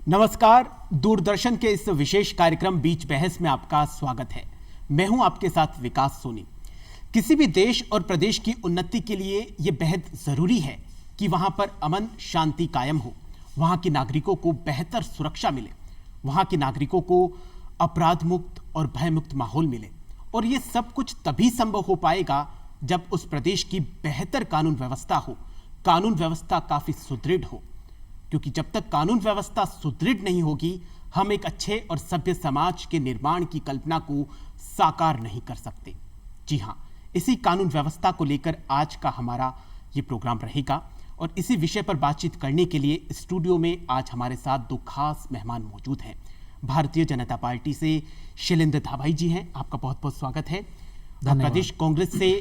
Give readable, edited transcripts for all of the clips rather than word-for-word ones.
नमस्कार, दूरदर्शन के इस विशेष कार्यक्रम बीच बहस में आपका स्वागत है। मैं हूं आपके साथ विकास सोनी। किसी भी देश और प्रदेश की उन्नति के लिए यह बेहद जरूरी है कि वहां पर अमन शांति कायम हो, वहां के नागरिकों को बेहतर सुरक्षा मिले, वहां के नागरिकों को अपराध मुक्त और भय मुक्त माहौल मिले। और यह सब कुछ तभी संभव हो पाएगा जब उस प्रदेश की बेहतर कानून व्यवस्था हो, कानून व्यवस्था काफी सुदृढ़ हो। क्योंकि जब तक कानून व्यवस्था सुदृढ़ नहीं होगी, हम एक अच्छे और सभ्य समाज के निर्माण की कल्पना को साकार नहीं कर सकते। जी हां, इसी कानून व्यवस्था को लेकर आज का हमारा ये प्रोग्राम रहेगा। और इसी विषय पर बातचीत करने के लिए स्टूडियो में आज हमारे साथ दो खास मेहमान मौजूद हैं। भारतीय जनता पार्टी से शैलेंद्र धाबाई जी हैं, आपका बहुत बहुत स्वागत है। प्रदेश कांग्रेस से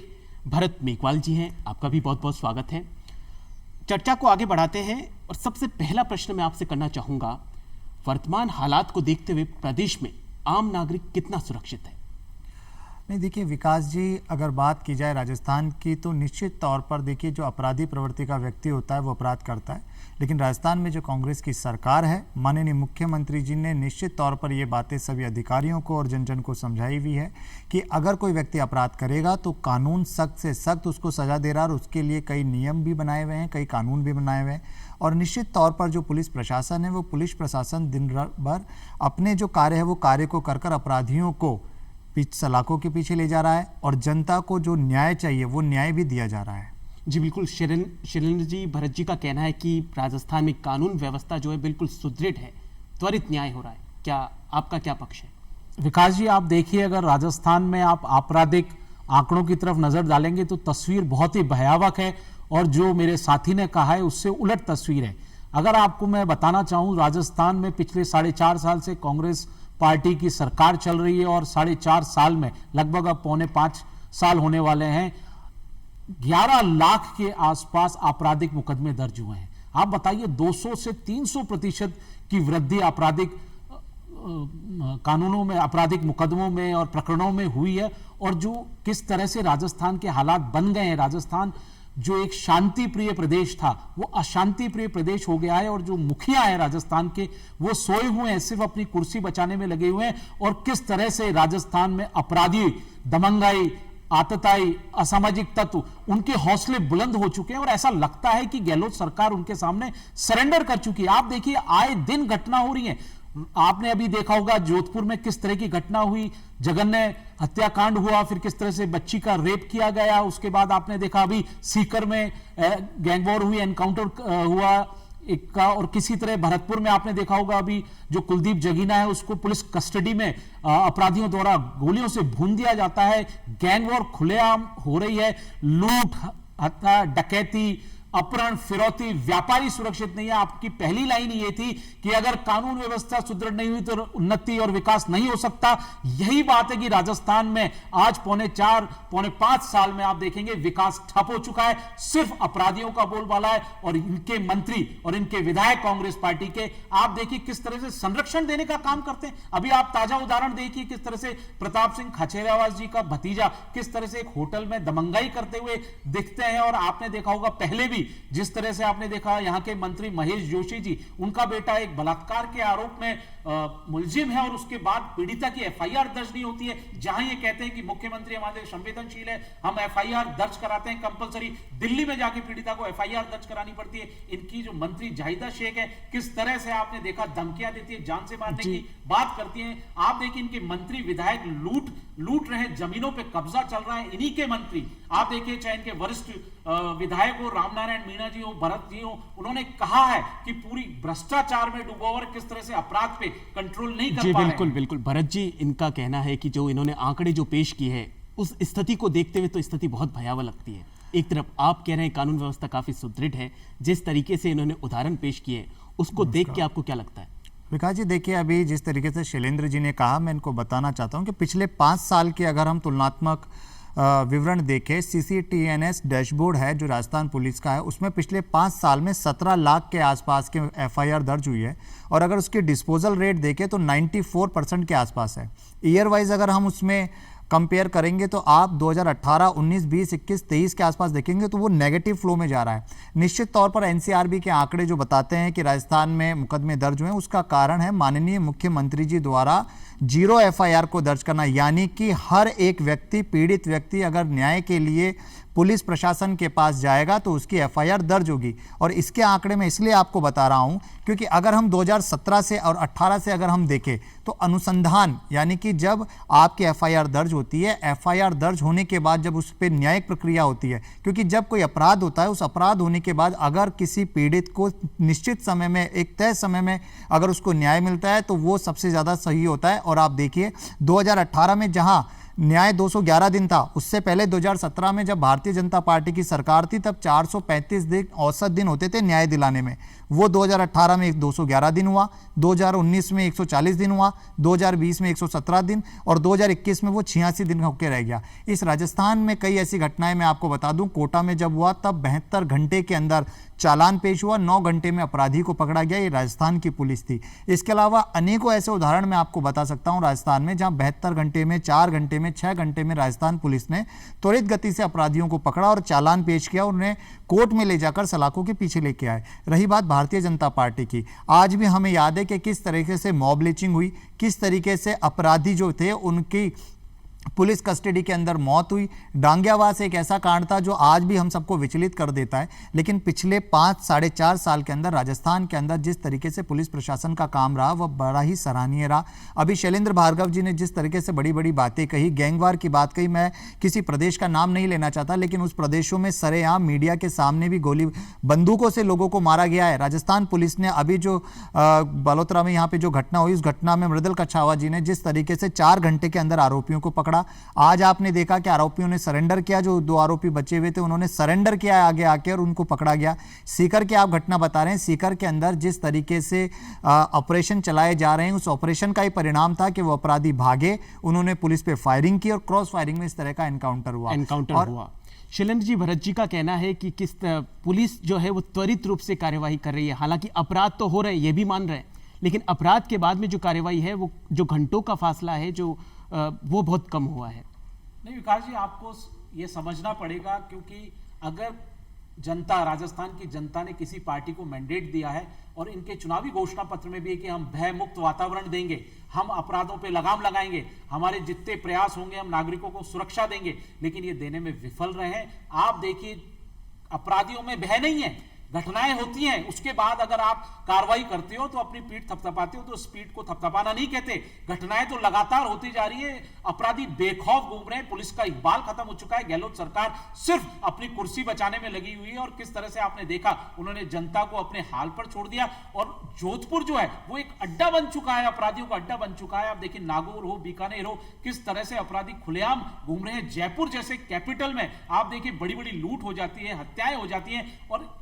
भरत मेघवाल जी हैं, आपका भी बहुत बहुत स्वागत है। चर्चा को आगे बढ़ाते हैं और सबसे पहला प्रश्न मैं आपसे करना चाहूंगा, वर्तमान हालात को देखते हुए प्रदेश में आम नागरिक कितना सुरक्षित है? नहीं, देखिए विकास जी, अगर बात की जाए राजस्थान की तो निश्चित तौर पर देखिए जो अपराधी प्रवृत्ति का व्यक्ति होता है वो अपराध करता है। लेकिन राजस्थान में जो कांग्रेस की सरकार है, माननीय मुख्यमंत्री जी ने निश्चित तौर पर ये बातें सभी अधिकारियों को और जन जन को समझाई हुई है कि अगर कोई व्यक्ति अपराध करेगा तो कानून सख्त से सख्त उसको सजा दे रहा है और उसके लिए कई नियम भी बनाए हुए हैं, कई कानून भी बनाए हुए हैं। और निश्चित तौर पर जो पुलिस प्रशासन है वो पुलिस प्रशासन दिन भर अपने जो कार्य है वो कार्य को कर अपराधियों को सलाखों के पीछे ले जा रहा है और जनता को जो न्याय चाहिए वो न्याय भी दिया जा रहा है। जी बिल्कुल, शैलेंद्र जी, भरत जी का कहना है कि राजस्थान में कानून व्यवस्था जो है बिल्कुल सुदृढ़ है, त्वरित न्याय हो रहा है। क्या आपका क्या पक्ष है? विकास जी, आप देखिए, अगर राजस्थान में आप आपराधिक आंकड़ों की तरफ नजर डालेंगे तो तस्वीर बहुत ही भयावह है और जो मेरे साथी ने कहा है उससे उलट तस्वीर है। अगर आपको मैं बताना चाहूं, राजस्थान में पिछले 4.5 साल से कांग्रेस पार्टी की सरकार चल रही है और 4.5 साल में लगभग अब 4.25 साल होने वाले हैं, 11 लाख के आसपास आपराधिक मुकदमे दर्ज हुए हैं। आप बताइए, 200 से 300% की वृद्धि आपराधिक कानूनों में, आपराधिक मुकदमों में और प्रकरणों में हुई है। और जो किस तरह से राजस्थान के हालात बन गए हैं, राजस्थान जो एक शांति प्रिय प्रदेश था वो अशांति प्रिय प्रदेश हो गया है। और जो मुखिया है राजस्थान के, वो सोए हुए हैं, सिर्फ अपनी कुर्सी बचाने में लगे हुए हैं। और किस तरह से राजस्थान में अपराधी, दमंगाई, आतताई, असामाजिक तत्व, उनके हौसले बुलंद हो चुके हैं और ऐसा लगता है कि गहलोत सरकार उनके सामने सरेंडर कर चुकी है। आप देखिए, आए दिन घटना हो रही है। आपने अभी देखा होगा जोधपुर में किस तरह की घटना हुई, जघन्य हत्याकांड हुआ, फिर किस तरह से बच्ची का रेप किया गया। उसके बाद आपने देखा अभी सीकर में गैंगवॉर हुई, एनकाउंटर हुआ एक का। और किसी तरह भरतपुर में आपने देखा होगा अभी जो कुलदीप जगीना है उसको पुलिस कस्टडी में अपराधियों द्वारा गोलियों से भून दिया जाता है। गैंगवॉर खुलेआम हो रही है, लूट, हत्या, डकैती, अपहरण, फिरौती, व्यापारी सुरक्षित नहीं है। आपकी पहली लाइन ये थी कि अगर कानून व्यवस्था सुदृढ़ नहीं हुई तो उन्नति और विकास नहीं हो सकता। यही बात है कि राजस्थान में आज 4.5 साल में आप देखेंगे विकास ठप हो चुका है। सिर्फ अपराधियों का बोलबाला है और इनके मंत्री और इनके विधायक कांग्रेस पार्टी के, आप देखिए किस तरह से संरक्षण देने का काम करते हैं। अभी आप ताजा उदाहरण देखिए किस तरह से प्रताप सिंह खचेरियावास जी का भतीजा किस तरह से एक होटल में दमंगाई करते हुए दिखते हैं। और आपने देखा होगा पहले भी जिस तरह से आपने देखा यहां के मंत्री महेश जोशी जी, उनका बेटा एक बलात्कार के आरोप में मुलजिम है और उसके बाद पीड़िता की एफआईआर दर्ज नहीं होती है। जहां ये कहते हैं कि मुख्यमंत्री हमारे संवेदनशील है, हम एफआईआर दर्ज कराते हैं कंपलसरी, दिल्ली में जाके पीड़िता को एफआईआर दर्ज करानी पड़ती है। इनकी जो मंत्री जाहिदा शेख है, किस तरह से आपने देखा धमकियां देती है, जान से मारने की बात करती है। आप देखिए इनके मंत्री विधायक लूट रहे, जमीनों पर कब्जा चल रहा है, इन्हीं के मंत्री। आप देखिए चाहे इनके वरिष्ठ विधायक हो, रामनारायण मीणा जी हो, भरत जी हो, उन्होंने कहा है कि पूरी भ्रष्टाचार में डूबा हुआ, किस तरह से अपराध पे कंट्रोल नहीं कर पा रहे हैं। बिल्कुल भरत जी, इनका कहना है कि जो इन्होंने आंकड़े जो पेश किए हैं उस स्थिति को देखते हुए तो स्थिति बहुत भयावह लगती है। एक तरफ आप कह रहे हैं कानून व्यवस्था काफी सुदृढ़ है, जिस तरीके से इन्होंने उदाहरण पेश किए उसको देख के आपको क्या लगता है? विकास जी, देखिए अभी जिस तरीके से शैलेंद्र जी ने कहा, मैं इनको बताना चाहता हूं कि पिछले 5 साल के अगर हम तुलनात्मक विवरण देखें, CCTNS डैशबोर्ड है जो राजस्थान पुलिस का है, उसमें पिछले 5 साल में 17 लाख के आसपास के FIR दर्ज हुई है। और अगर उसकी डिस्पोजल रेट देखें तो 94% के आसपास है। ईयर वाइज अगर हम उसमें कंपेयर करेंगे तो आप 2018, 19, 20, 21, 23 के आसपास देखेंगे तो वो नेगेटिव फ्लो में जा रहा है। निश्चित तौर पर एनसीआरबी के आंकड़े जो बताते हैं कि राजस्थान में मुकदमे दर्ज हुए, उसका कारण है माननीय मुख्यमंत्री जी द्वारा 0 एफआईआर को दर्ज करना, यानी कि हर एक व्यक्ति, पीड़ित व्यक्ति अगर न्याय के लिए पुलिस प्रशासन के पास जाएगा तो उसकी एफआईआर दर्ज होगी। और इसके आंकड़े मैं इसलिए आपको बता रहा हूं क्योंकि अगर हम 2017 से और 18 से अगर हम देखें तो अनुसंधान, यानी कि जब आपकी एफआईआर दर्ज होती है, एफआईआर दर्ज होने के बाद जब उस पर न्यायिक प्रक्रिया होती है, क्योंकि जब कोई अपराध होता है, उस अपराध होने के बाद अगर किसी पीड़ित को निश्चित समय में, एक तय समय में अगर उसको न्याय मिलता है तो वो सबसे ज़्यादा सही होता है। और आप देखिए 2018 में जहां न्याय 211 दिन था, उससे पहले 2017 में जब भारतीय जनता पार्टी की सरकार थी तब 435 दिन औसत दिन होते थे न्याय दिलाने में। वो 2018 में 211 दिन हुआ, 2019 में 140 दिन हुआ, 2020 में 117 दिन और 2021 में वो 86 दिन होकर रह गया। इस राजस्थान में कई ऐसी घटनाएं मैं आपको बता दूं, कोटा में जब हुआ तब 72 घंटे के अंदर चालान पेश हुआ, 9 घंटे में अपराधी को पकड़ा गया। ये राजस्थान की पुलिस थी। इसके अलावा अनेकों ऐसे उदाहरण मैं आपको बता सकता हूं राजस्थान में, जहां 72 घंटे में, 4 घंटे में, 6 घंटे में राजस्थान पुलिस ने त्वरित गति से अपराधियों को पकड़ा और चालान पेश किया, उन्हें कोर्ट में ले जाकर सलाखों के पीछे लेके आए। रही बात भारतीय जनता पार्टी की, आज भी हमें याद है कि किस तरीके से मॉब लिंचिंग हुई, किस तरीके से अपराधी जो थे उनकी पुलिस कस्टडी के अंदर मौत हुई। डांगियावास एक ऐसा कांड था जो आज भी हम सबको विचलित कर देता है, लेकिन पिछले 5 साढ़े 4 साल के अंदर राजस्थान के अंदर जिस तरीके से पुलिस प्रशासन का काम रहा वह बड़ा ही सराहनीय रहा। अभी शैलेंद्र भार्गव जी ने जिस तरीके से बड़ी बड़ी बातें कही, गैंगवार की बात कही, मैं किसी प्रदेश का नाम नहीं लेना चाहता, लेकिन उस प्रदेशों में सरेआम मीडिया के सामने भी गोली बंदूकों से लोगों को मारा गया है। राजस्थान पुलिस ने अभी जो बालोतरा में यहाँ पे जो घटना हुई, उस घटना में मृदुल कछावा जी ने जिस तरीके से 4 घंटे के अंदर आरोपियों को पकड़ा। आज आपने देखा कि आरोपियों ने सरेंडर किया, जो 2 आरोपी बचे हुए थे उन्होंने सरेंडर किया आगे आके और उनको पकड़ा गया। सीकर की आप घटना बता रहे हैं, सीकर के अंदर जिस तरीके से ऑपरेशन चलाए जा रहे हैं, उस ऑपरेशन का ही परिणाम था कि वो अपराधी भागे, उन्होंने पुलिस पे फायरिंग की और क्रॉस फायरिंग में इस तरह का एनकाउंटर हुआ। शैलेंद्र जी, भरत जी का कहना है कि किस पुलिस जो है वो त्वरित रूप से कार्यवाही कर रही है। हालांकि अपराध तो हो रहे हैं, ये भी मान रहे हैं, लेकिन अपराध के बाद में जो कार्यवाही है वो जो घंटों का फासला है वो बहुत कम हुआ है। नहीं विकास जी, आपको ये समझना पड़ेगा, क्योंकि अगर जनता, राजस्थान की जनता ने किसी पार्टी को मैंडेट दिया है और इनके चुनावी घोषणा पत्र में भी है कि हम भय मुक्त वातावरण देंगे, हम अपराधों पे लगाम लगाएंगे, हमारे जितने प्रयास होंगे हम नागरिकों को सुरक्षा देंगे, लेकिन ये देने में विफल रहे हैं। आप देखिए, अपराधियों में भय नहीं है, घटनाएं होती हैं, उसके बाद अगर आप कार्रवाई करते हो तो अपनी पीठ थपथपाते हो, तो उस पीठ को थपथपाना नहीं कहते। घटनाएं तो लगातार होती जा रही है, अपराधी बेखौफ घूम रहे हैं, पुलिस का इकबाल खत्म हो चुका है। गहलोत सरकार सिर्फ अपनी कुर्सी बचाने में लगी हुई है और किस तरह से आपने देखा उन्होंने जनता को अपने हाल पर छोड़ दिया। और जोधपुर जो है वो एक अड्डा बन चुका है, अपराधियों का अड्डा बन चुका है। आप देखिए, नागौर हो, बीकानेर हो, किस तरह से अपराधी खुलेआम घूम रहे हैं। जयपुर जैसे कैपिटल में आप देखिए बड़ी बड़ी लूट हो जाती है, हत्याएं हो जाती हैं, और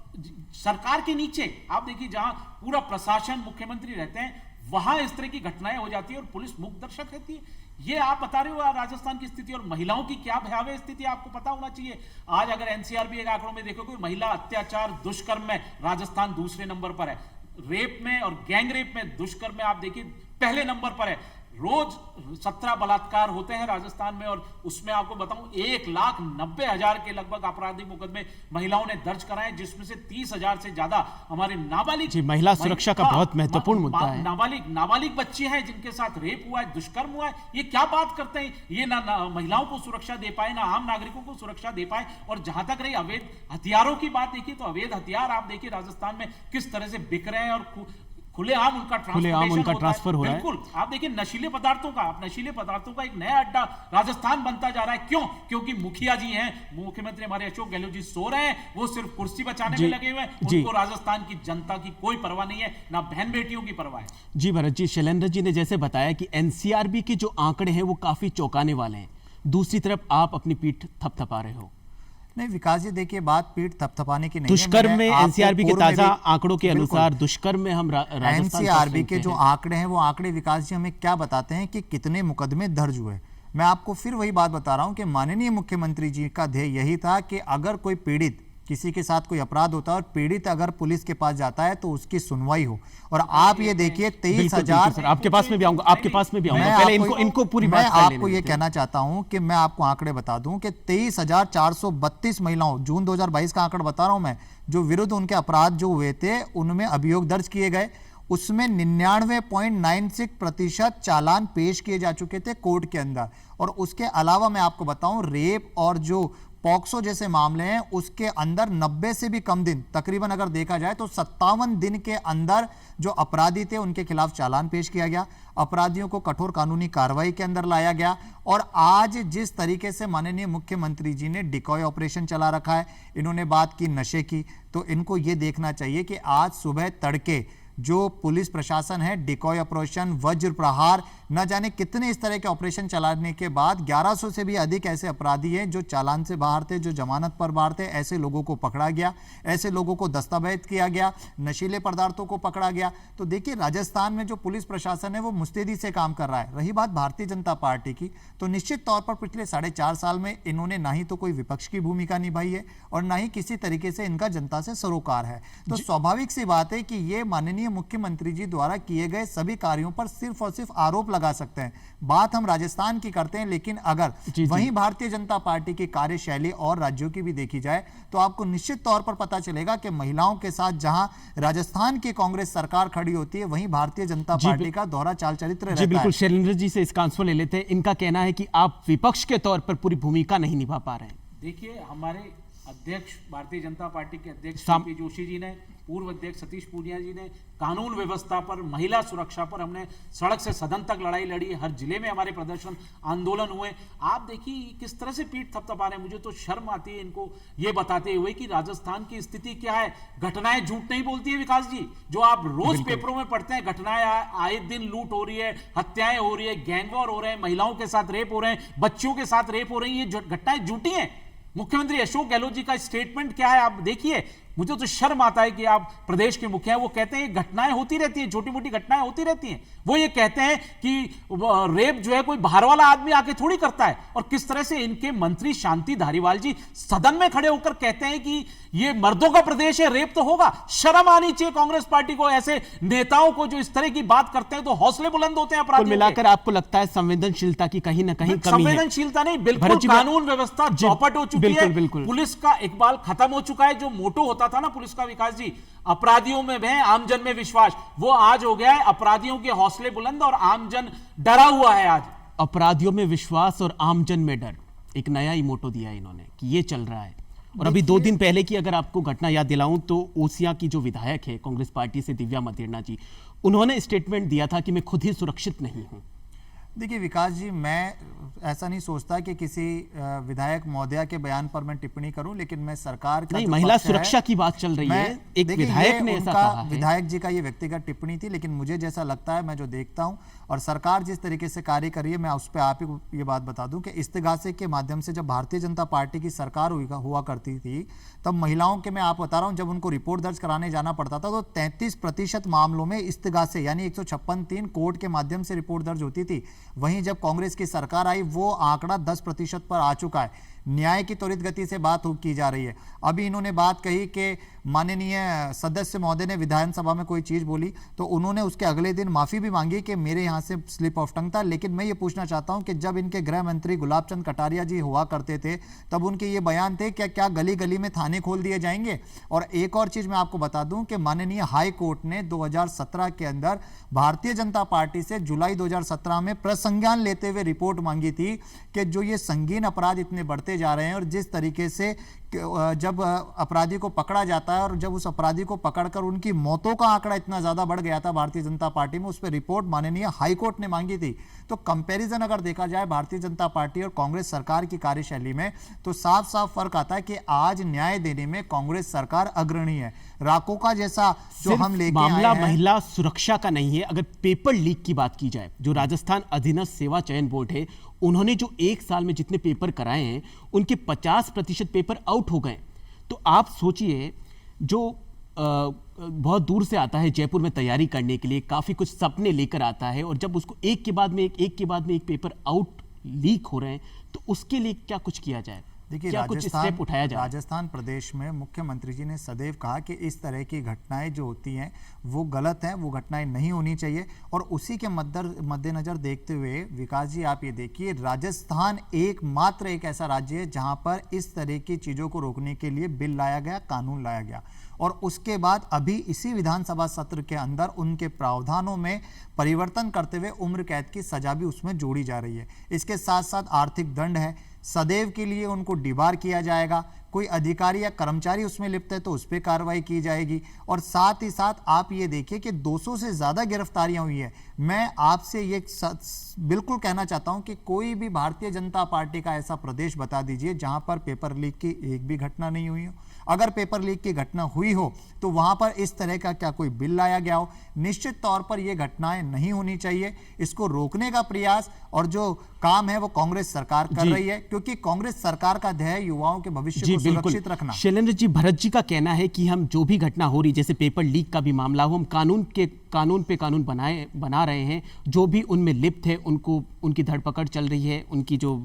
सरकार के नीचे आप देखिए जहां पूरा प्रशासन, मुख्यमंत्री रहते हैं, वहां इस तरह की घटनाएं हो जाती है और पुलिस मूक दर्शक रहती है। ये आप बता रहे हो राजस्थान की स्थिति, और महिलाओं की क्या भयावह स्थिति आपको पता होना चाहिए। आज अगर एनसीआरबी के आंकड़ों में देखोगे, महिला अत्याचार, दुष्कर्म में राजस्थान दूसरे नंबर पर है। रेप में और गैंग रेप में, दुष्कर्म में आप देखिए पहले नंबर पर है। रोज 17 बलात्कार होते हैं राजस्थान में, और उसमें आपको बताऊं 1,90,000 के लगभग आपराधिक मुकदमे महिलाओं ने दर्ज कराए, जिसमें से 30,000 से ज्यादा हमारे नाबालिग। जी, महिला सुरक्षा का बहुत महत्वपूर्ण मुद्दा है। नाबालिग बच्चे हैं जिनके साथ रेप हुआ है, दुष्कर्म हुआ है। ये क्या बात करते हैं, ये ना महिलाओं को सुरक्षा दे पाए, ना आम नागरिकों को सुरक्षा दे पाए। और जहां तक रही अवैध हथियारों की बात, देखिए तो अवैध हथियार आप देखिए राजस्थान में किस तरह से बिक रहे हैं और खुलेआम उनका ट्रांसफर हो रहा है। बिल्कुल, आप देखिए नशीले पदार्थों का एक नया अड्डा राजस्थान बनता जा रहा है। क्यों? क्योंकि मुखिया जी हैं, मुख्यमंत्री हमारे अशोक गहलोत जी सो रहे हैं, वो सिर्फ कुर्सी बचाने में लगे हुए हैं। उनको राजस्थान की जनता की कोई परवाह नहीं है, ना बहन बेटियों की परवाह है। जी भरत जी, शैलेंद्र जी ने जैसे बताया कि एनसीआरबी के जो आंकड़े हैं वो काफी चौंकाने वाले हैं, दूसरी तरफ आप अपनी पीठ थपथपा रहे हो। नहीं विकास जी, देखिए बात पीठ थपथपाने की नहीं है। दुष्कर्म में एनसीआरबी के ताजा आंकड़ों के अनुसार दुष्कर्म में हम एनसीआरबी के जो आंकड़े हैं वो आंकड़े विकास जी हमें क्या बताते हैं कि कितने मुकदमे दर्ज हुए। मैं आपको फिर वही बात बता रहा हूं कि माननीय मुख्यमंत्री जी का ध्येय यही था कि अगर कोई पीड़ित किसी के साथ कोई अपराध होता है और पीड़ित अगर पुलिस के पास जाता है तो उसकी सुनवाई हो। और आप ये देखिए 23,000, सर आपके पास में भी आऊंगा, आपके पास में भी आऊंगा, पहले इनको पूरी बात मैं कर लेने आपको ये दीजिए। कहना चाहता हूं कि मैं आपको आंकड़े बता दूं कि 23,432 महिलाओं, जून 2022 का आंकड़ा बता रहा हूं मैं, जो विरुद्ध उनके अपराध जो हुए थे उनमें अभियोग दर्ज किए गए, उसमें 99.96% चालान पेश किए जा चुके थे कोर्ट के अंदर। और उसके अलावा मैं आपको बताऊं, रेप और जो पॉक्सो जैसे मामले हैं उसके अंदर 90 से भी कम दिन, तकरीबन अगर देखा जाए तो 57 दिन के अंदर जो अपराधी थे उनके खिलाफ चालान पेश किया गया, अपराधियों को कठोर कानूनी कार्रवाई के अंदर लाया गया। और आज जिस तरीके से माननीय मुख्यमंत्री जी ने डिकॉय ऑपरेशन चला रखा है, इन्होंने बात की नशे की, तो इनको ये देखना चाहिए कि आज सुबह तड़के जो पुलिस प्रशासन है, डिकॉय ऑपरेशन, वज्र प्रहार, न जाने कितने इस तरह के ऑपरेशन चलाने के बाद 1100 से भी अधिक ऐसे अपराधी हैं जो चालान से बाहर थे, जो जमानत पर बाहर थे, ऐसे लोगों को पकड़ा गया, ऐसे लोगों को दस्तावेज किया गया, नशीले पदार्थों को पकड़ा गया। तो देखिए राजस्थान में जो पुलिस प्रशासन है वो मुस्तैदी से काम कर रहा है। रही बात भारतीय जनता पार्टी की, तो निश्चित तौर पर पिछले 4.5 साल में इन्होंने ना ही तो कोई विपक्ष की भूमिका निभाई है और ना ही किसी तरीके से इनका जनता से सरोकार है। तो स्वाभाविक सी बात है कि ये माननीय मुख्यमंत्री जी द्वारा किए गए सभी कार्यों पर सिर्फ और सिर्फ आरोप लगा सकते हैं। बात हम राजस्थान की करते हैं, लेकिन अगर वहीं भारतीय जनता पार्टी की कार्यशैली और राज्यों की भी देखी जाए तो आपको निश्चित तौर पर पता चलेगा कि महिलाओं के साथ जहां राजस्थान की कांग्रेस सरकार खड़ी होती है, वहीं भारतीय जनता पार्टी का दोहरा चाल चरित्र रहता है। बिल्कुल, शैलेंद्र जी से इसका आंसर ले लेते हैं। इनका कहना है कि आप विपक्ष के तौर पर पूरी भूमिका नहीं निभा पा रहे हैं। देखिए, हमारे अध्यक्ष, भारतीय जनता पार्टी के अध्यक्ष पी जोशी जी ने, पूर्व अध्यक्ष सतीश पूनिया जी ने कानून व्यवस्था पर, महिला सुरक्षा पर हमने सड़क से सदन तक लड़ाई लड़ी, हर जिले में हमारे प्रदर्शन आंदोलन हुए। आप देखिए किस तरह से पीठ थपथपा रहे हैं। मुझे तो शर्म आती है इनको ये बताते हुए कि राजस्थान की स्थिति क्या है। घटनाएं झूठ नहीं बोलती है विकास जी, जो आप रोज पेपरों में पढ़ते हैं। घटनाएं आए दिन लूट हो रही है, हत्याएं हो रही है, गैंगवॉर हो रहे हैं, महिलाओं के साथ रेप हो रहे हैं, बच्चों के साथ रेप हो रही है, घटनाएं झूठी हैं। मुख्यमंत्री अशोक गहलोत जी का स्टेटमेंट क्या है आप देखिए। मुझे तो शर्म आता है कि आप प्रदेश के मुखिया हैं, वो कहते हैं घटनाएं होती रहती हैं, छोटी मोटी घटनाएं होती रहती हैं। वो ये कहते हैं कि रेप जो है कोई बाहर वाला आदमी आके थोड़ी करता है। और किस तरह से इनके मंत्री शांति धारीवाल जी सदन में खड़े होकर कहते हैं कि ये मर्दों का प्रदेश है, रेप तो होगा। शर्म आनी चाहिए कांग्रेस पार्टी को। ऐसे नेताओं को जो इस तरह की बात करते हैं तो हौसले बुलंद होते हैं अपराधियों के। मिलाकर आपको लगता है संवेदनशीलता की कहीं ना कहीं कमी है? संवेदनशीलता नहीं, बिल्कुल कानून व्यवस्था चौपट हो चुकी है। पुलिस का इकबाल खत्म हो चुका है। जो मोटो होता था ना पुलिस का विकास जी, अपराधियों में भय, आमजन में विश्वास, वो आज हो गया है अपराधियों के हौसले बुलंद और आमजन डरा हुआ है। आज अपराधियों में विश्वास और आमजन में डर, एक नया ही मोटो दिया है इन्होंने कि ये चल रहा है। और अभी 2 दिन पहले की अगर आपको घटना याद दिलाऊं तो ओसिया की जो विधायक है कांग्रेस पार्टी से, दिव्या मदेरणा जी, उन्होंने स्टेटमेंट दिया था कि मैं खुद ही सुरक्षित नहीं हूं। देखिए विकास जी, मैं ऐसा नहीं सोचता कि किसी विधायक महोदया के बयान पर मैं टिप्पणी करूं, लेकिन मैं सरकार का नहीं, महिला सुरक्षा की बात चल रही है, एक विधायक ने ऐसा कहा है। विधायक जी का ये व्यक्तिगत टिप्पणी थी, लेकिन मुझे जैसा लगता है, मैं जो देखता हूं और सरकार जिस तरीके से कार्य कर रही है, मैं उस पर आप ही ये बात बता दूं कि इस्तिगासे के माध्यम से जब भारतीय जनता पार्टी की सरकार हुआ करती थी, तब महिलाओं के, मैं आप बता रहा हूं, जब उनको रिपोर्ट दर्ज कराने जाना पड़ता था तो 33% मामलों में इस्तिगासे यानी 156(3) कोर्ट के माध्यम से रिपोर्ट दर्ज होती थी। वहीं जब कांग्रेस की सरकार आई वो आंकड़ा 10% पर आ चुका है। न्याय की त्वरित गति से बात की जा रही है। अभी इन्होंने बात कही कि माननीय सदस्य महोदय ने विधानसभा में कोई चीज बोली तो उन्होंने उसके अगले दिन माफी भी मांगी कि मेरे यहां से स्लिप ऑफ टंग था। लेकिन मैं ये पूछना चाहता हूं कि जब इनके गृह मंत्री गुलाब चंद कटारिया जी हुआ करते थे तब उनके ये बयान थे क्या गली गली में थाने खोल दिए जाएंगे। और एक और चीज मैं आपको बता दूं कि माननीय हाई कोर्ट ने 2017 के अंदर भारतीय जनता पार्टी से जुलाई 2017 में प्रसंज्ञान लेते हुए रिपोर्ट मांगी थी कि जो ये संगीन अपराध इतने बढ़ते जा रहे हैं और जिस तरीके से जब अपराधी को पकड़ा जाता है और जब उस अपराधी को पकड़कर उनकी मौतों का आंकड़ा इतना ज्यादा बढ़ गया था भारतीय जनता पार्टी में, उस पर रिपोर्ट माननीय हाई कोर्ट ने मांगी थी। तो कंपैरिजन अगर देखा जाए भारतीय जनता पार्टी और कांग्रेस सरकार की कार्यशैली में तो साफ साफ फर्क आता है कि आज न्याय देने में कांग्रेस सरकार अग्रणी है। राकोका जैसा जो हम लेके मामला आए हैं, महिला सुरक्षा का नहीं है। अगर पेपर लीक की बात की जाए, जो राजस्थान अधीनस्थ सेवा चयन बोर्ड है, उन्होंने जो 1 साल में जितने पेपर कराए हैं उनके 50% पेपर आउट हो गए। तो आप सोचिए, जो बहुत दूर से आता है जयपुर में तैयारी करने के लिए, काफी कुछ सपने लेकर आता है, और जब उसको एक के बाद में एक पेपर आउट लीक हो रहे हैं तो उसके लिए क्या कुछ किया जाए? देखिए क्या कुछ स्टेप उठाया जा रहा है? राजस्थान प्रदेश में मुख्यमंत्री जी ने सदैव कहा कि इस तरह की घटनाएं जो होती हैं वो गलत हैं, वो घटनाएं नहीं होनी चाहिए। और उसी के मद्देनजर देखते हुए विकास जी आप ये देखिए, राजस्थान एकमात्र एक ऐसा राज्य है जहां पर इस तरह की चीजों को रोकने के लिए बिल लाया गया, कानून लाया गया, और उसके बाद अभी इसी विधानसभा सत्र के अंदर उनके प्रावधानों में परिवर्तन करते हुए उम्र कैद की सजा भी उसमें जोड़ी जा रही है। इसके साथ साथ आर्थिक दंड है, सदैव के लिए उनको डिबार किया जाएगा, कोई अधिकारी या कर्मचारी उसमें लिप्त है तो उस पर कार्रवाई की जाएगी। और साथ ही साथ आप ये देखिए कि 200 से ज्यादा गिरफ्तारियां हुई है। मैं आपसे ये बिल्कुल कहना चाहता हूं कि कोई भी भारतीय जनता पार्टी का ऐसा प्रदेश बता दीजिए जहां पर पेपर लीक की एक भी घटना नहीं हुई हो। अगर पेपर लीक की घटना हुई हो तो वहां पर इस तरह का क्या कोई बिल लाया गया हो? निश्चित तौर पर यह घटनाएं नहीं होनी चाहिए। इसको रोकने का प्रयास और जो काम है वो कांग्रेस सरकार कर रही है, क्योंकि कांग्रेस सरकार का ध्येय युवाओं के भविष्य को सुरक्षित रखना। शैलेंद्र जी, भरत जी का कहना है कि हम जो भी घटना हो रही, जैसे पेपर लीक का भी मामला हो, हम कानून पे कानून बना रहे हैं। जो भी उनमें लिप्त है उनको, उनकी धरपकड़ चल रही है, उनकी जो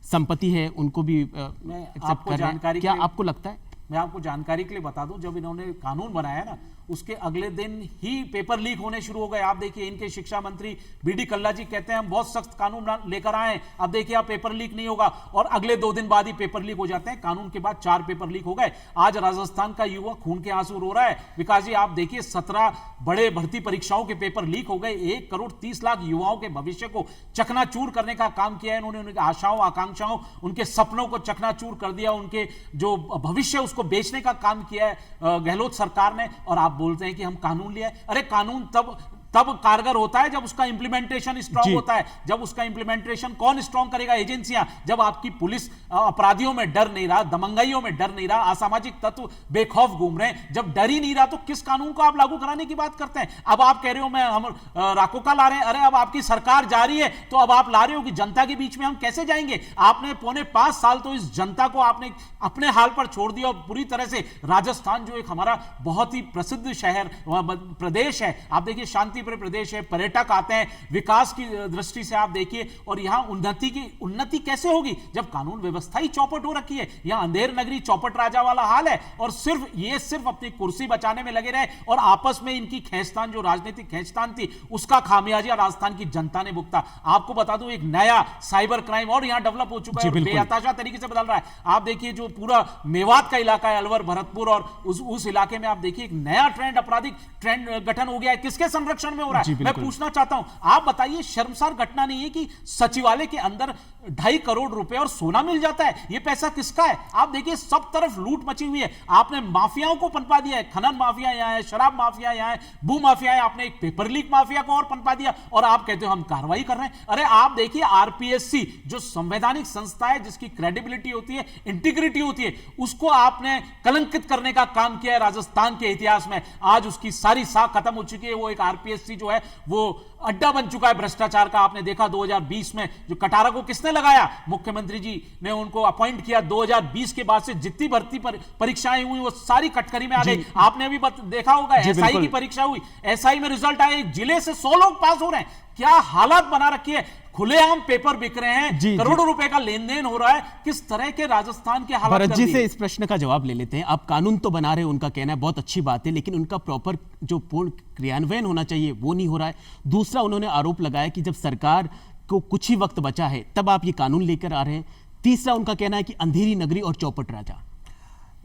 संपत्ति है उनको भी एक्सेप्ट कर रहे हैं। क्या आपको लगता है? मैं आपको जानकारी के लिए बता दूं, जब इन्होंने कानून बनाया ना, उसके अगले दिन ही पेपर लीक होने शुरू हो गए। आप देखिए, इनके शिक्षा मंत्री बीडी कल्ला जी कहते हैं हम बहुत सख्त कानून लेकर आए, अब देखिए आप पेपर लीक नहीं होगा, और अगले 2 दिन बाद ही पेपर लीक हो जाते हैं। कानून के बाद 4 पेपर लीक हो गए। आज राजस्थान का युवा खून के आंसू रो रहा है। विकास जी आप देखिए, 17 बड़े भर्ती परीक्षाओं के पेपर लीक हो गए। 1 करोड़ 30 लाख युवाओं के भविष्य को चकनाचूर करने का काम किया है इन्होंने। उनकी आशाओं, आकांक्षाओं, उनके सपनों को चकनाचूर कर दिया। उनके जो भविष्य उसको बेचने का काम किया है गहलोत सरकार ने। और आप बोलते हैं कि हम कानून लिया है। अरे कानून तब कारगर होता है जब उसका इंप्लीमेंटेशन स्ट्रांग होता है। जब उसका इंप्लीमेंटेशन कौन स्ट्रांग करेगा? एजेंसियां। जब आपकी पुलिस अपराधियों में डर नहीं रहा, दमंगाइयों में डर नहीं रहा, असामाजिक तत्व बेखौफ घूम रहे हैं, जब डर ही नहीं रहा तो किस कानून को आप लागू कराने की बात करते हैं? अब आप कह रहे हो हम राकोका ला रहे हैं। अरे अब आपकी सरकार जा रही है तो अब आप ला रहे हो कि जनता के बीच में हम कैसे जाएंगे? आपने पौने 5 साल तो इस जनता को आपने अपने हाल पर छोड़ दिया। और पूरी तरह से राजस्थान जो एक हमारा बहुत ही प्रसिद्ध शहर प्रदेश है, आप देखिए शांति प्रदेश है, पर्यटक आते हैं, विकास की दृष्टि से आप देखिए, और यहां उन्नति कैसे होगी जब कानून व्यवस्था ही चौपट हो रखी है? यहां अंधेर नगरी चौपट राजा वाला हाल है, और सिर्फ अपनी कुर्सी बचाने में लगे रहे, और आपस में इनकी खींचतान, जो राजनीतिक खींचतान थी, उसका खामियाजा राजस्थान की जनता ने भुगता। आपको बता दूं, एक नया साइबर क्राइम और यहां डेवलप हो चुका है, बेहताशा तरीके से बदल रहा है। आप देखिए जो पूरा मेवात का इलाका है, अलवर, भरतपुर, और उस इलाके में आप देखिए एक नया आपराधिक ट्रेंड गठन हो गया है। किसके संरक्षण में हो रहा है? मैं पूछना चाहता हूं, आप बताइए, शर्मसार घटना नहीं है कि सचिवालय के अंदर 2.5 करोड़ रुपए और सोना मिल जाता है? ये पैसा किसका है? आप देखिए सब तरफ लूट मची हुई है। आपने माफियाओं को पनपा दिया है, खनन माफिया यहां है, शराब माफिया यहां है, भू माफिया है, आपने एक पेपर लीक माफिया को और पनपा दिया, और आप कहते हो हम कार्रवाई कर रहे हैं। अरे आप देखिए, आरपीएससी जो संवैधानिक संस्था है, जिसकी क्रेडिबिलिटी होती है, इंटीग्रिटी होती है, उसको आपने कलंकित करने का काम किया है राजस्थान के इतिहास में। आज उसकी सारी साख खत्म हो चुकी है। वो एक आरपीएससी जो है वो अड्डा बन चुका है भ्रष्टाचार का। आपने देखा 2020 में जो कटारा को किसने लगाया? मुख्यमंत्री जी ने उनको अपॉइंट किया। 2020 के बाद से जितनी भर्ती परीक्षाएं हुई वो सारी कटकरी में आ गई। आपने अभी देखा होगा, एसआई की परीक्षा हुई, एसआई में रिजल्ट आया, एक जिले से 100 लोग पास हो रहे हैं। क्या हालात बना रखी है? खुलेआम पेपर बिक रहे हैं, करोड़ों रुपए का लेन देन हो रहा है। किस तरह के राजस्थान के हालात? भरत जी से इस प्रश्न का जवाब ले लेते हैं। आप कानून तो बना रहे हैं, उनका कहना है बहुत अच्छी बात है, लेकिन उनका प्रॉपर जो पूर्ण क्रियान्वयन होना चाहिए वो नहीं हो रहा है। दूसरा, उन्होंने आरोप लगाया कि जब सरकार को कुछ ही वक्त बचा है तब आप ये कानून लेकर आ रहे हैं। तीसरा, उनका कहना है कि अंधेरी नगरी और चौपट राजा।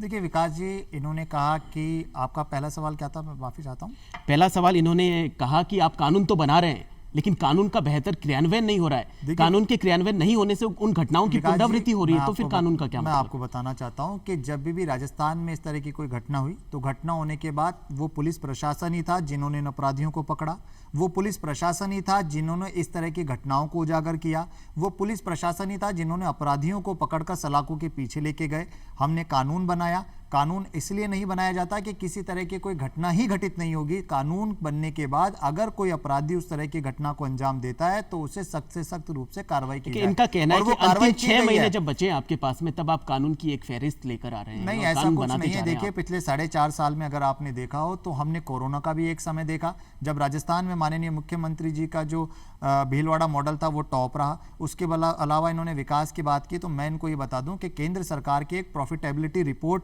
देखिए विकास जी, इन्होंने कहा कि आपका पहला सवाल क्या था? मैं माफी चाहता हूं। पहला सवाल, इन्होंने कहा कि आप कानून तो बना रहे हैं लेकिन कानून का बेहतर क्रियान्वयन नहीं हो रहा है। कानून के क्रियान्वयन नहीं होने से उन घटनाओं की पुनरावृत्ति हो रही है, तो फिर कानून का क्या मतलब? मैं आपको बताना चाहता हूं कि जब भी राजस्थान में इस तरह की कोई घटना हुई तो घटना होने के बाद वो पुलिस प्रशासन ही था जिन्होंने इन अपराधियों को पकड़ा, वो पुलिस प्रशासन ही था जिन्होंने इस तरह की घटनाओं को उजागर किया, वो पुलिस प्रशासन ही था जिन्होंने अपराधियों को पकड़कर सलाखों के पीछे लेके गए। हमने कानून बनाया, कानून इसलिए नहीं बनाया जाता कि किसी तरह की कोई घटना ही घटित नहीं होगी। कानून बनने के बाद अगर कोई अपराधी उस तरह की घटना को अंजाम देता है तो उसे सख्त से सख्त रूप से कार्रवाई की जाए। इनका कहना है और कि वो कार्रवाई अंतिम की 6 गई महीने है। जब बचे हैं आपके पास में तब आप कानून की एक फहरिस्त लेकर आ रहे हैं नहीं, और ऐसा कानून कुछ बनाते नहीं है। जा रहे हैं देखिए, आप। पिछले 4.5 साल में अगर आपने देखा हो तो हमने कोरोना का भी एक समय देखा जब राजस्थान में माननीय मुख्यमंत्री जी का जो भीलवाड़ा मॉडल था वो टॉप रहा। उसके अलावा इन्होंने विकास की बात की तो मैं इनको ये बता दूं कि केंद्र सरकार की एक प्रॉफिटेबिलिटी रिपोर्ट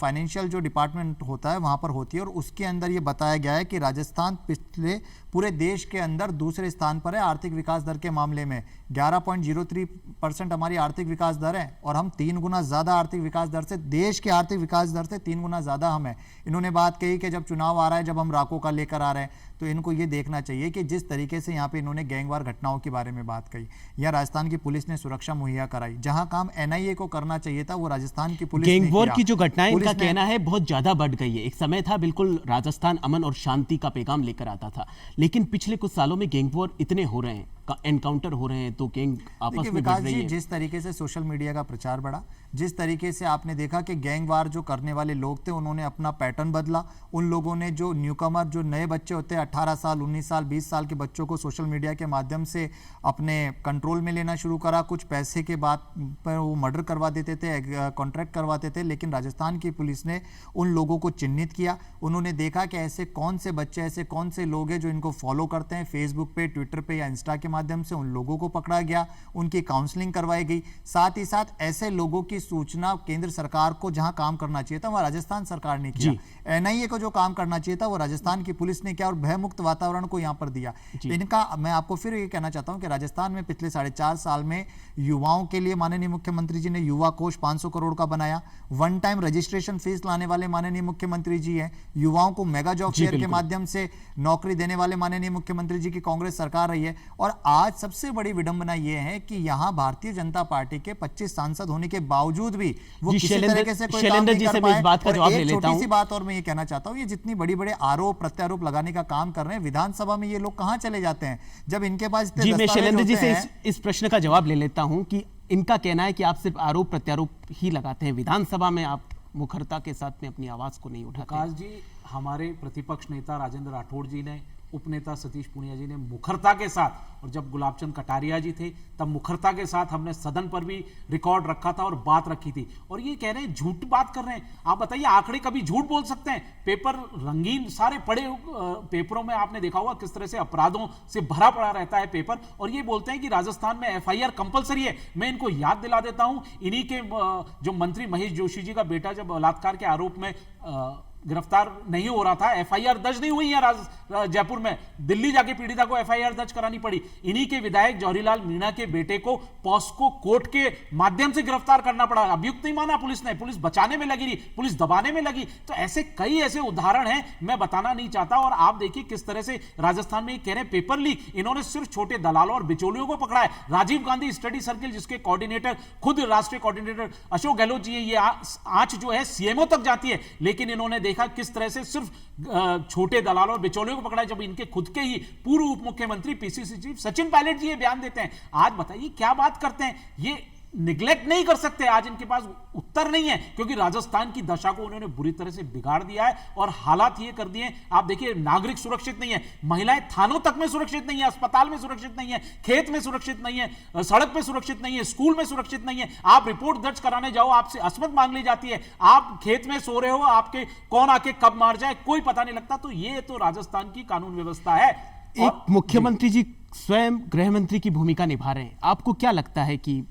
फाइनेंशियल जो डिपार्टमेंट होता है वहां पर होती है और उसके अंदर ये बताया गया है कि राजस्थान पिछले पूरे देश के अंदर दूसरे स्थान पर है आर्थिक विकास दर के मामले में। 11.03% हमारी आर्थिक विकास दर है और हम 3 गुना ज्यादा आर्थिक विकास दर से, देश के आर्थिक विकास दर से 3 गुना ज्यादा हम है। इन्होंने बात कही कि जब चुनाव आ रहा है, जब हम राको का लेकर आ रहे हैं, तो इनको ये देखना चाहिए कि जिस तरीके से यहाँ पे इन्होंने गैंगवार घटनाओं के बारे में बात कही या राजस्थान की पुलिस ने सुरक्षा मुहैया कराई, जहां काम एनआईए को करना चाहिए था वो राजस्थान की पुलिस ने गैंगवॉर किया। की जो घटनाएं, इनका पुलिस ने- कहना है बहुत ज्यादा बढ़ गई है। एक समय था बिल्कुल राजस्थान अमन और शांति का पैगाम लेकर आता था, लेकिन पिछले कुछ सालों में गैंगवॉर इतने हो रहे हैं, एनकाउंटर हो रहे हैं, तो गैंग आपस देखिए में विकास भिड़ रही जी, है। जिस तरीके से सोशल मीडिया का प्रचार बढ़ा, जिस तरीके से आपने देखा कि गैंगवार जो करने वाले लोग थे उन्होंने अपना पैटर्न बदला। उन लोगों ने जो न्यूकमर, जो नए बच्चे होते हैं 18 साल 19 साल 20 साल के बच्चों को सोशल मीडिया के माध्यम से अपने कंट्रोल में लेना शुरू करा। कुछ पैसे के बाद पर वो मर्डर करवा देते थे, कॉन्ट्रैक्ट करवाते थे, लेकिन राजस्थान की पुलिस ने उन लोगों को चिन्हित किया। उन्होंने देखा कि ऐसे कौन से बच्चे, ऐसे कौन से लोग हैं जो इनको फॉलो करते हैं फेसबुक पे, ट्विटर पे या इंस्टा के माध्यम से। उन लोगों को पकड़ा गया, उनकी काउंसलिंग करवाई गई। साथ ही साथ ऐसे लोगों की सूचना केंद्र सरकार को जहां काम करना चाहिए था वहां राजस्थान सरकार ने किया। एनआईए को जो काम करना चाहिए था वो राजस्थान की पुलिस ने किया और भयमुक्त वातावरण को यहां पर दिया। इनका मैं आपको फिर ये कहना चाहता हूं कि राजस्थान में पिछले 4.5 साल में युवाओं के लिए माननीय मुख्यमंत्री जी ने युवा कोष 500 करोड़ का बनाया। वन टाइम रजिस्ट्रेशन फीस लाने वाले माननीय मुख्यमंत्री जी हैं। युवाओं को मेगा जॉब फेयर के माध्यम से नौकरी देने वाले माननीय मुख्यमंत्री जी की कांग्रेस सरकार रही है। और आज सबसे बड़ी विडंबना यह है कि यहां भारतीय जनता पार्टी के 25 सांसद होने के बावजूद भी वो किसी तरीके से कोई काम नहीं कर पाए। और एक छोटी सी बात और मैं ये कहना चाहता हूं, ये जितनी बड़ी बड़े आरोप प्रत्यारोप लगाने का काम कर रहे हैं, विधानसभा में ये लोग कहां चले जाते हैं जब इनके पास इतने जी, मैं दस्तावेज शैलेंद्र जी होते से हैं। इस प्रश्न का जवाब ले लेता हूं कि इनका कहना है कि आप सिर्फ आरोप प्रत्यारोप ही लगाते हैं, विधानसभा में आप मुखरता के साथ में अपनी आवाज को नहीं उठाते। विकास जी, हमारे प्रतिपक्ष नेता राजेंद्र राठौड़ जी ने, उपनेता सतीश पूनिया जी ने मुखरता के साथ, और जब गुलाबचंद कटारिया जी थे तब मुखरता के साथ हमने सदन पर भी रिकॉर्ड रखा था और बात रखी थी। और ये कह रहे हैं झूठ बात कर रहे हैं। आप बताइए, आंकड़े कभी झूठ बोल सकते हैं? पेपर रंगीन सारे पड़े, पेपरों में आपने देखा होगा किस तरह से अपराधों से भरा पड़ा रहता है पेपर, और ये बोलते हैं कि राजस्थान में एफआईआर कंपलसरी है। मैं इनको याद दिला देता हूं, इन्हीं के जो मंत्री महेश जोशी जी का बेटा जब बलात्कार के आरोप में गिरफ्तार नहीं हो रहा था, एफआईआर दर्ज नहीं हुई है जयपुर में, दिल्ली जाके पीड़िता को एफआईआर दर्ज करानी पड़ी। इन्हीं के विधायक जौहरीलाल मीणा के बेटे को पॉस्को कोर्ट के माध्यम से गिरफ्तार करना पड़ा। अभियुक्त नहीं माना पुलिस ने, पुलिस बचाने में लगी रही, पुलिस दबाने में लगी। तो ऐसे कई ऐसे उदाहरण हैं, मैं बताना नहीं चाहता। और आप देखिए किस तरह से राजस्थान में कह रहे हैं पेपर लीक, इन्होंने सिर्फ छोटे दलालों और बिचौलियों को पकड़ा है। राजीव गांधी स्टडी सर्किल, जिसके कोऑर्डिनेटर खुद राष्ट्रीय कोऑर्डिनेटर अशोक गहलोत जी है, ये आंच जो है सीएमओ तक जाती है, लेकिन इन्होंने देखा किस तरह से सिर्फ छोटे दलालों और बिचौलियों को पकड़ा है, जब इनके खुद के ही पूर्व उप मुख्यमंत्री पीसीसी चीफ सचिन पायलट जी ये बयान देते हैं। आज बताइए क्या बात करते हैं, ये निगलेक्ट नहीं कर सकते, आज इनके पास उत्तर नहीं है, क्योंकि राजस्थान की दशा को उन्होंने बुरी तरह से बिगाड़ दिया है और हालात ये कर दिए। आप देखिए, नागरिक सुरक्षित नहीं है, महिलाएं थानों तक में सुरक्षित नहीं है, अस्पताल में सुरक्षित नहीं है, खेत में सुरक्षित नहीं है, सड़क पे सुरक्षित नहीं है, स्कूल में सुरक्षित नहीं है। आप रिपोर्ट दर्ज कराने जाओ, आपसे अस्मत मांग ली जाती है, आप खेत में सो रहे हो, आपके कौन आके कब मार जाए कोई पता नहीं लगता। तो ये तो राजस्थान की कानून व्यवस्था है। एक मुख्यमंत्री जी स्वयं गृह मंत्री की भूमिका निभा रहे हैं, आपको क्या लगता है कि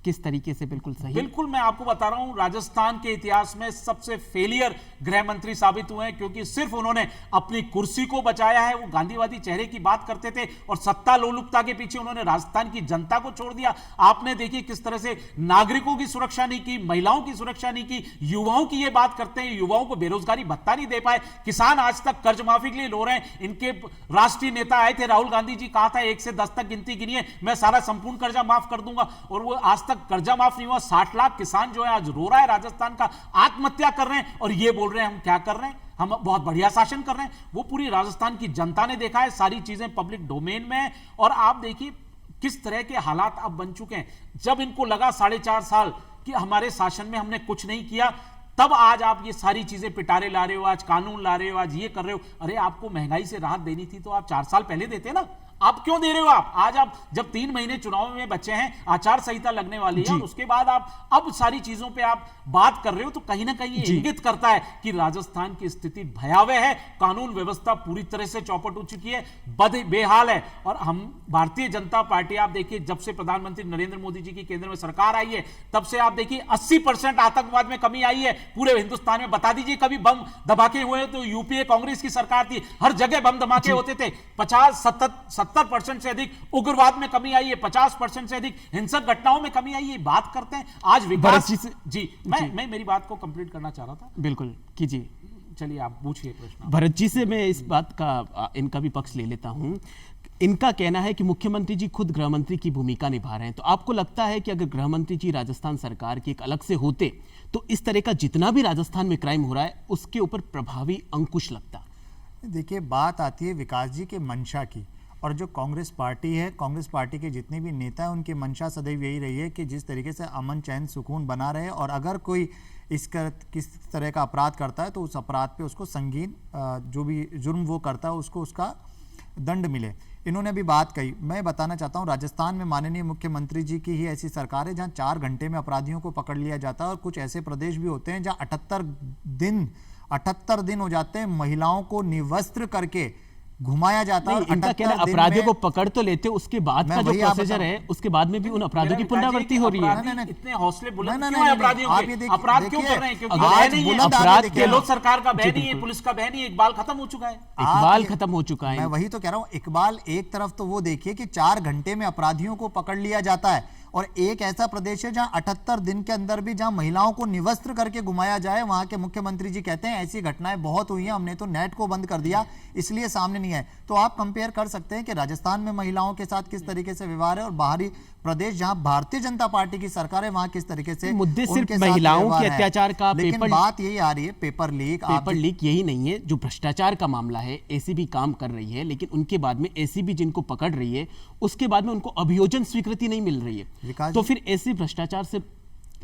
किस तरीके से बिल्कुल सही? बिल्कुल, मैं आपको बता रहा हूं, राजस्थान के इतिहास में सबसे फेलियर गृह मंत्री साबित हुए हैं, क्योंकि सिर्फ उन्होंने अपनी कुर्सी को बचाया है। वो गांधीवादी चेहरे की बात करते थे और सत्ता लोलुपता के पीछे उन्होंने राजस्थान की जनता को छोड़ दिया। आपने देखिए किस तरह से नागरिकों की सुरक्षा नहीं की, महिलाओं की सुरक्षा नहीं की, युवाओं की ये बात करते हैं, युवाओं को बेरोजगारी भत्ता नहीं दे पाए, किसान आज तक कर्ज माफी के लिए रो रहे हैं। इनके राष्ट्रीय नेता आए थे राहुल गांधी जी, कहा था 1 से 10 तक गिनती गिनिए, मैं सारा संपूर्ण कर्जा माफ कर दूंगा, और वो आज तक कर्जा माफ नहीं हुआ। 60 लाख किसान जो है आज रो रहा है राजस्थान का, आत्महत्या कर रहे हैं, और ये बोल रहे हैं हम क्या कर रहे हैं, हम बहुत बढ़िया शासन कर रहे हैं। वो पूरी राजस्थान की जनता ने देखा है, सारी चीजें पब्लिक डोमेन में है। और आप देखिए किस तरह के हालात अब बन चुके हैं। जब इनको लगा 4.5 साल कि हमारे शासन में हमने कुछ नहीं किया, तब आज आप ये सारी चीजें पिटारे ला रहे हो, आज कानून ला रहे हो, आज ये कर रहे हो। अरे आपको महंगाई से राहत देनी थी तो आप 4 साल पहले देते ना, आप क्यों दे रहे हो? आप आज आप जब 3 महीने चुनाव में बचे हैं, आचार संहिता लगने वाली है और उसके बाद आप अब सारी चीजों पे आप बात कर रहे हो, तो कहीं ना कहीं ये इंगित करता है कि राजस्थान की स्थिति भयावह है, कानून व्यवस्था पूरी तरह से चौपट हो चुकी है, बेहाल है। और हम भारतीय जनता पार्टी, आप देखिए जब से प्रधानमंत्री नरेंद्र मोदी जी की केंद्र में सरकार आई है, तब से आप देखिए 80% आतंकवाद में कमी आई है पूरे हिंदुस्तान में। बता दीजिए कभी बम धमाके हुए तो यूपीए कांग्रेस की सरकार थी, हर जगह बम धमाके होते थे। 70% से अधिक उग्रवाद में कमी आई है, 50% से अधिक हिंसक घटनाओं में कमी आई है। बात करते हैं आज विकास जी, मैं मेरी बात को कंप्लीट करना चाह रहा था। बिल्कुल कीजिए, चलिए आप पूछिए प्रश्न। भरत जी से मैं इस बात का इनका भी पक्ष ले लेता हूं। इनका कहना है कि मुख्यमंत्री जी खुद गृह मंत्री की भूमिका निभा रहे हैं, तो आपको लगता है कि अगर गृह मंत्री जी राजस्थान सरकार के एक अलग से होते तो इस तरह का जितना भी राजस्थान में क्राइम हो रहा है उसके ऊपर प्रभावी अंकुश लगता? देखिए, बात आती है विकास जी के मंशा की, और जो कांग्रेस पार्टी है, कांग्रेस पार्टी के जितने भी नेता हैं उनकी मंशा सदैव यही रही है कि जिस तरीके से अमन चैन सुकून बना रहे, और अगर कोई किस तरह का अपराध करता है तो उस अपराध पे उसको संगीन जो भी जुर्म वो करता है उसको उसका दंड मिले। इन्होंने भी बात कही, मैं बताना चाहता हूँ राजस्थान में माननीय मुख्यमंत्री जी की ही ऐसी सरकार है जहाँ 4 घंटे में अपराधियों को पकड़ लिया जाता है, और कुछ ऐसे प्रदेश भी होते हैं जहाँ 78 दिन हो जाते हैं महिलाओं को निवस्त्र करके घुमाया जाता है। इनका कहना अपराधियों को पकड़ तो लेते, उसके बाद का जो प्रोसीजर है उसके बाद में भी उन अपराधियों की पुनरावृत्ति हो रही है। इतने हौसले बुलंद क्यों हैं अपराधियों के? अपराध क्यों कर रहे हैं? क्योंकि अपराध गहलोत सरकार का भय नहीं है, पुलिस का भय नहीं है, इकबाल खत्म हो चुका है। इकबाल खत्म हो चुका है। मैं वही तो कह रहा हूँ, इकबाल एक तरफ तो वो देखिए कि 4 घंटे में अपराधियों को पकड़ लिया जाता है, और एक ऐसा प्रदेश है जहां 78 दिन के अंदर भी जहां महिलाओं को निवस्त्र करके घुमाया जाए, वहां के मुख्यमंत्री जी कहते हैं ऐसी घटनाएं बहुत हुई हैं, हमने तो नेट को बंद कर दिया इसलिए सामने नहीं है। तो आप कंपेयर कर सकते हैं कि राजस्थान में महिलाओं के साथ किस तरीके से व्यवहार है, और बाहरी प्रदेश जहां भारतीय जनता पार्टी की सरकार है वहां किस तरीके से मुद्दे सिर्फ महिलाओं के अत्याचार का, लेकिन बात यही आ रही है पेपर लीक यही नहीं है, जो भ्रष्टाचार का मामला है। एसीबी काम कर रही है, लेकिन उनके बाद में एसीबी जिनको पकड़ रही है उसके बाद में उनको अभियोजन स्वीकृति नहीं मिल रही है, तो फिर ऐसे भ्रष्टाचार से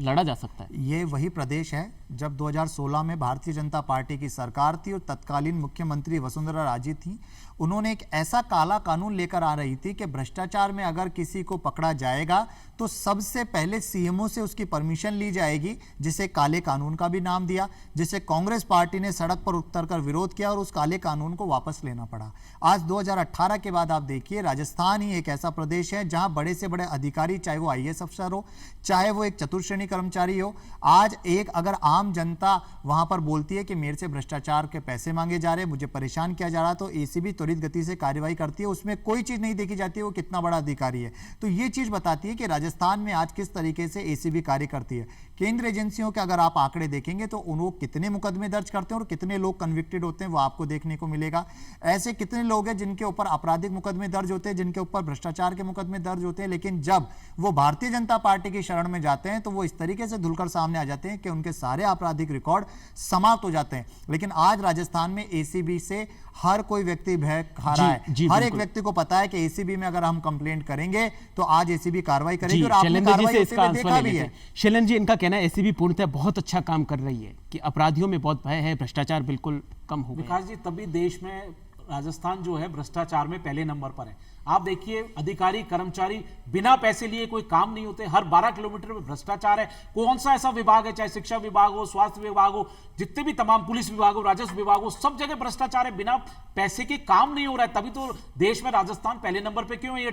लड़ा जा सकता है? ये वही प्रदेश है जब 2016 में भारतीय जनता पार्टी की सरकार थी और तत्कालीन मुख्यमंत्री वसुंधरा राजे थी, उन्होंने एक ऐसा काला कानून लेकर आ रही थी कि भ्रष्टाचार में अगर किसी को पकड़ा जाएगा तो सबसे पहले सीएमओ से उसकी परमिशन ली जाएगी, जिसे काले कानून का भी नाम दिया, जिसे कांग्रेस पार्टी ने सड़क पर उतरकर विरोध किया और उस काले कानून को वापस लेना पड़ा। आज 2018 के बाद आप देखिए राजस्थान ही एक ऐसा प्रदेश है जहां बड़े से बड़े अधिकारी, चाहे वो आईएएस अफसर हो, चाहे वो एक चतुर्श्रेणी कर्मचारी हो, आज एक अगर आम जनता वहां पर बोलती है कि मेरे से भ्रष्टाचार के पैसे मांगे जा रहे हैं, मुझे परेशान किया जा रहा है, तो एसीबी त्वरित गति से कार्रवाई करती है, उसमें कोई चीज नहीं देखी जाती है वो कितना बड़ा अधिकारी है। तो ये चीज बताती है कि राजस्थान में आज किस तरीके से एसीबी कार्य करती है। केंद्र एजेंसियों के अगर आप आंकड़े देखेंगे तो उन लोग कितने मुकदमे दर्ज करते हैं और कितने लोग कन्विक्टेड होते हैं वो आपको देखने को मिलेगा। ऐसे कितने लोग हैं जिनके ऊपर आपराधिक मुकदमे दर्ज होते हैं, जिनके ऊपर भ्रष्टाचार के मुकदमे दर्ज होते हैं, लेकिन जब वो भारतीय जनता पार्टी की शरण में जाते हैं तो वो इस तरीके से धुलकर सामने आ जाते हैं कि उनके सारे आपराधिक रिकॉर्ड समाप्त हो जाते हैं। लेकिन आज राजस्थान में एसीबी से हर कोई व्यक्ति भय खा रहा है, हर एक व्यक्ति को पता है कि एसीबी में अगर हम कंप्लेंट करेंगे तो आज एसीबी कार्रवाई करेगी, और आपने कार्रवाई होते हुए देखा भी है। शैलेंद्र जी, इनका कहना है एसीबी पूर्णतः बहुत अच्छा काम कर रही है कि अपराधियों में बहुत भय है, भ्रष्टाचार बिल्कुल कम हो गया। विकास जी, तभी देश में राजस्थान जो है भ्रष्टाचार में पहले नंबर पर है। आप देखिए अधिकारी कर्मचारी बिना पैसे लिए कोई काम नहीं होते, हर 12 किलोमीटर में भ्रष्टाचार है। कौन सा ऐसा विभाग है, चाहे शिक्षा विभाग हो, स्वास्थ्य विभाग हो, जितने भी तमाम पुलिस विभाग हो, राजस्व विभाग हो, सब जगह भ्रष्टाचार है, बिना पैसे के काम नहीं हो रहा है। तभी तो देश में राजस्थान पहले नंबर पे क्यों है? ये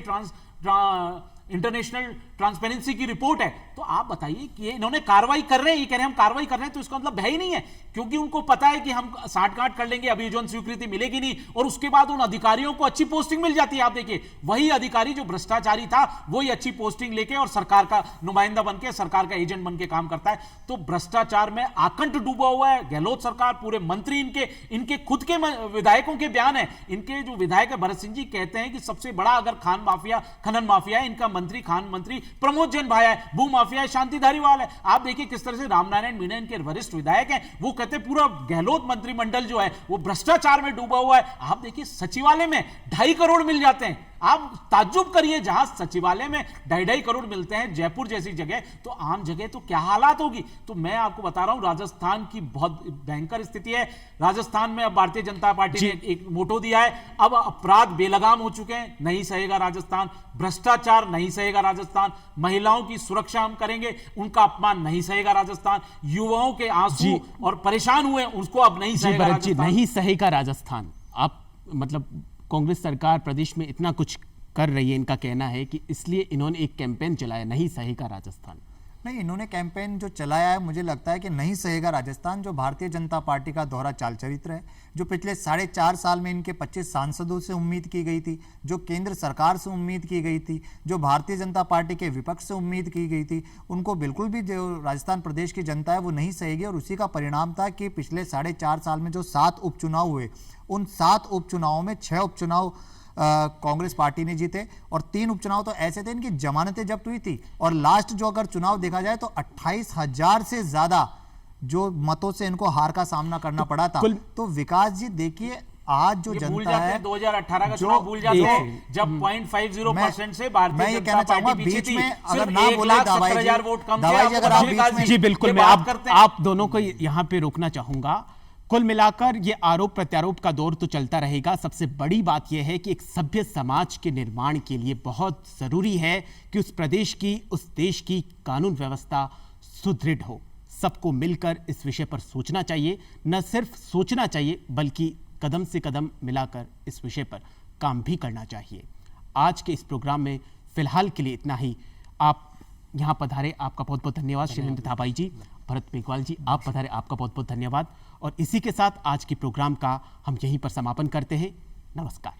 इंटरनेशनल ट्रांसपेरेंसी की रिपोर्ट है। तो आप बताइए कि इन्होंने कार्रवाई कर रहे हैं, ये कह रहे हैं हम कार्रवाई कर रहे हैं, तो इसका मतलब भय ही नहीं है, क्योंकि उनको पता है कि हम साठगांठ कर लेंगे, अभियोजन स्वीकृति मिलेगी नहीं, और उसके बाद उन अधिकारियों को अच्छी पोस्टिंग मिल जाती है। आप देखिए वही अधिकारी जो भ्रष्टाचारी था वही अच्छी पोस्टिंग लेके और सरकार का नुमाइंदा बनके, सरकार का एजेंट बनके काम करता है। तो भ्रष्टाचार में आकंठ डूबा हुआ है गहलोत सरकार, पूरे मंत्री इनके खुद के विधायकों के बयान है। इनके जो विधायक भरत सिंह जी कहते हैं कि सबसे बड़ा अगर खान माफिया, खनन माफिया है, इनका मंत्री, खान मंत्री प्रमोद जैन भाई है, भू माफिया है शांति धारीवाल है। आप देखिए किस तरह से रामनारायण मीणा इनके वरिष्ठ विधायक हैं, वो कहते हैं पूरा गहलोत मंत्रिमंडल जो है वो भ्रष्टाचार में डूबा हुआ है। आप देखिए सचिवालय में 2.5 करोड़ मिल जाते हैं। आप ताज्जुब करिए, जहां सचिवालय में 2.5 करोड़ मिलते हैं जयपुर जैसी जगह, तो आम जगह तो क्या हालात होगी। तो मैं आपको बता रहा हूं राजस्थान की बहुत भयंकर स्थिति है। राजस्थान में अब भारतीय जनता पार्टी ने एक मोटो दिया है, अब अपराध बेलगाम हो चुके हैं, नहीं सहेगा राजस्थान, भ्रष्टाचार नहीं सहेगा राजस्थान, महिलाओं की सुरक्षा हम करेंगे, उनका अपमान नहीं सहेगा राजस्थान, युवाओं के आंसू और परेशान हुए उसको अब नहीं सहेगा राजस्थान। नहीं सहेगा राजस्थान। आप मतलब कांग्रेस सरकार प्रदेश में इतना कुछ कर रही है, इनका कहना है कि इसलिए इन्होंने एक कैंपेन चलाया, नहीं सहेगा राजस्थान। नहीं, इन्होंने कैंपेन जो चलाया है, मुझे लगता है कि नहीं सहेगा राजस्थान, जो भारतीय जनता पार्टी का दोहरा चाल चरित्र है, जो पिछले 4.5 साल में इनके 25 सांसदों से उम्मीद की गई थी, जो केंद्र सरकार से उम्मीद की गई थी, जो भारतीय जनता पार्टी के विपक्ष से उम्मीद की गई थी, उनको बिल्कुल भी जो राजस्थान प्रदेश की जनता है वो नहीं सहेगी। और उसी का परिणाम था कि पिछले 4.5 साल में जो 7 उपचुनाव हुए, उन 7 उपचुनावों में 6 उपचुनाव कांग्रेस पार्टी ने जीते और 3 उपचुनाव तो ऐसे थे इनकी जमानतें जब्त हुई थी। और लास्ट जो अगर चुनाव देखा जाए तो 28,000 से ज्यादा जो मतों से इनको हार का सामना करना पड़ा था। तो विकास जी देखिए, आज जो जनता है 2018 का चुनाव भूल जाते हैं जब 0.50% से भारतीय जनता पार्टी पीछे थी। अगर ना बोले दवाई वोट कम थे। जी बिल्कुल, मैं आप दोनों को यहाँ पे रोकना चाहूंगा। कुल मिलाकर ये आरोप प्रत्यारोप का दौर तो चलता रहेगा। सबसे बड़ी बात यह है कि एक सभ्य समाज के निर्माण के लिए बहुत जरूरी है कि उस प्रदेश की, उस देश की कानून व्यवस्था सुदृढ़ हो। सबको मिलकर इस विषय पर सोचना चाहिए, न सिर्फ सोचना चाहिए बल्कि कदम से कदम मिलाकर इस विषय पर काम भी करना चाहिए। आज के इस प्रोग्राम में फिलहाल के लिए इतना ही। आप यहाँ पधारे, आपका बहुत बहुत धन्यवाद। शैलेंद्र थापाई जी, भरत मेघवाल जी, आप पधारे, आपका बहुत बहुत धन्यवाद। और इसी के साथ आज की प्रोग्राम का हम यहीं पर समापन करते हैं। नमस्कार।